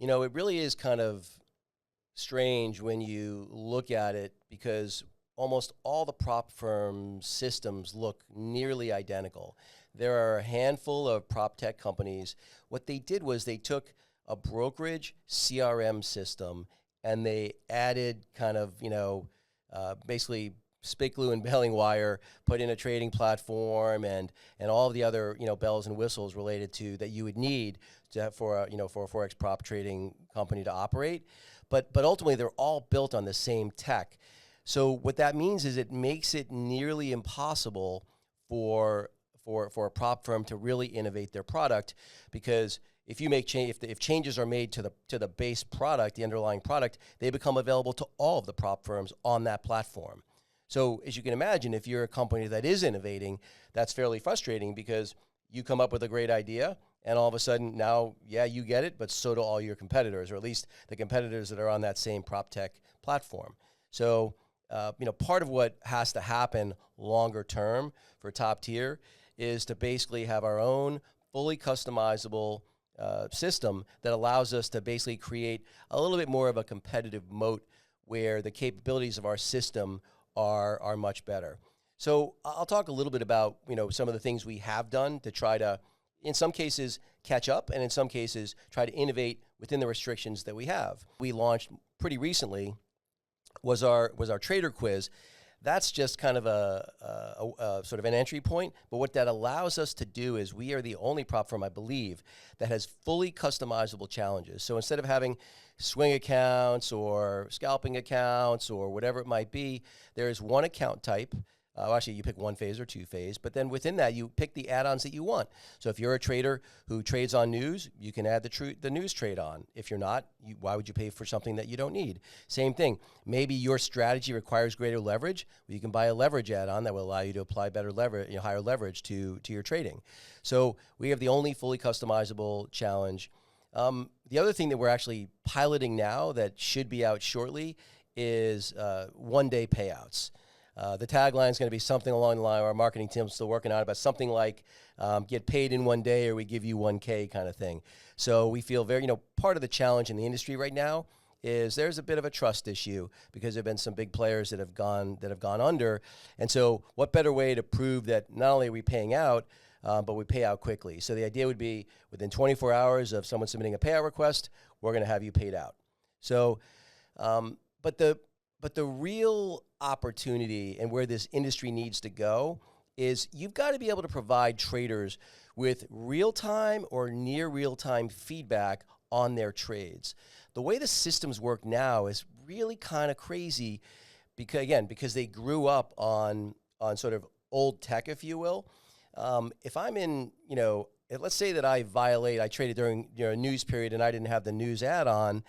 It really is kind of strange when you look at it because almost all the prop firm systems look nearly identical. There are a handful of prop tech companies. What they did was they took a brokerage CRM system and they added kind of, basically spit glue and baling wire, put in a trading platform and all of the other, bells and whistles related to that you would need to have for a Forex prop trading company to operate. But ultimately they're all built on the same tech. So what that means is it makes it nearly impossible for a prop firm to really innovate their product, because if you make if changes are made to the base product, the underlying product, they become available to all of the prop firms on that platform. So as you can imagine, if you're a company that is innovating, that's fairly frustrating because you come up with a great idea and all of a sudden now, yeah, you get it, but so do all your competitors, or at least the competitors that are on that same prop tech platform. So, part of what has to happen longer term for Top Tier is to basically have our own fully customizable system that allows us to basically create a little bit more of a competitive moat where the capabilities of our system are much better. So I'll talk a little bit about, some of the things we have done to try to, in some cases, catch up, and in some cases, try to innovate within the restrictions that we have. We launched pretty recently was our trader quiz. That's just kind of a sort of an entry point, but what that allows us to do is we are the only prop firm, I believe, that has fully customizable challenges. So instead of having swing accounts or scalping accounts or whatever it might be, there is one account type. Actually, you pick one phase or two phase, but then within that, you pick the add-ons that you want. So if you're a trader who trades on news, you can add the news trade on. If you're not, why would you pay for something that you don't need? Same thing. Maybe your strategy requires greater leverage. Well, you can buy a leverage add-on that will allow you to apply better leverage, higher leverage to your trading. So we have the only fully customizable challenge. The other thing that we're actually piloting now that should be out shortly is one-day payouts. The tagline is going to be something along the line, our marketing team's still working on it, but something like get paid in one day or we give you 1K kind of thing. So we feel very, part of the challenge in the industry right now is there's a bit of a trust issue because there have been some big players that have gone under. And so what better way to prove that not only are we paying out, but we pay out quickly. So the idea would be within 24 hours of someone submitting a payout request, we're going to have you paid out. So, but the real opportunity and where this industry needs to go is you've got to be able to provide traders with real-time or near real-time feedback on their trades. The way the systems work now is really kind of crazy because they grew up on sort of old tech, if you will. If I'm in, let's say that I traded during a news period and I didn't have the news add-on,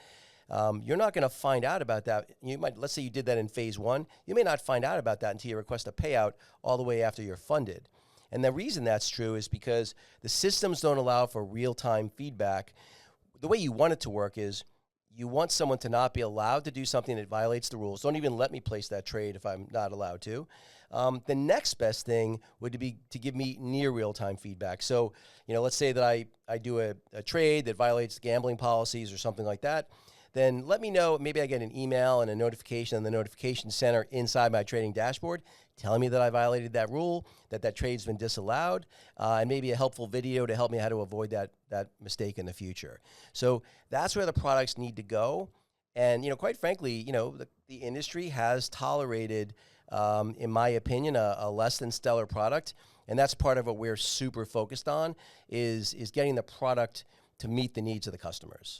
you're not going to find out about that. Let's say you did that in phase one. You may not find out about that until you request a payout all the way after you're funded. And the reason that's true is because the systems don't allow for real-time feedback. The way you want it to work is you want someone to not be allowed to do something that violates the rules. Don't even let me place that trade if I'm not allowed to. The next best thing would be to give me near real-time feedback. So, let's say that I do a trade that violates gambling policies or something like that. Then let me know. Maybe I get an email and a notification in the notification center inside my trading dashboard telling me that I violated that rule, that trade's been disallowed, and maybe a helpful video to help me how to avoid that mistake in the future. So that's where the products need to go. And, quite frankly, the industry has tolerated, in my opinion, a less than stellar product. And that's part of what we're super focused on is getting the product to meet the needs of the customers.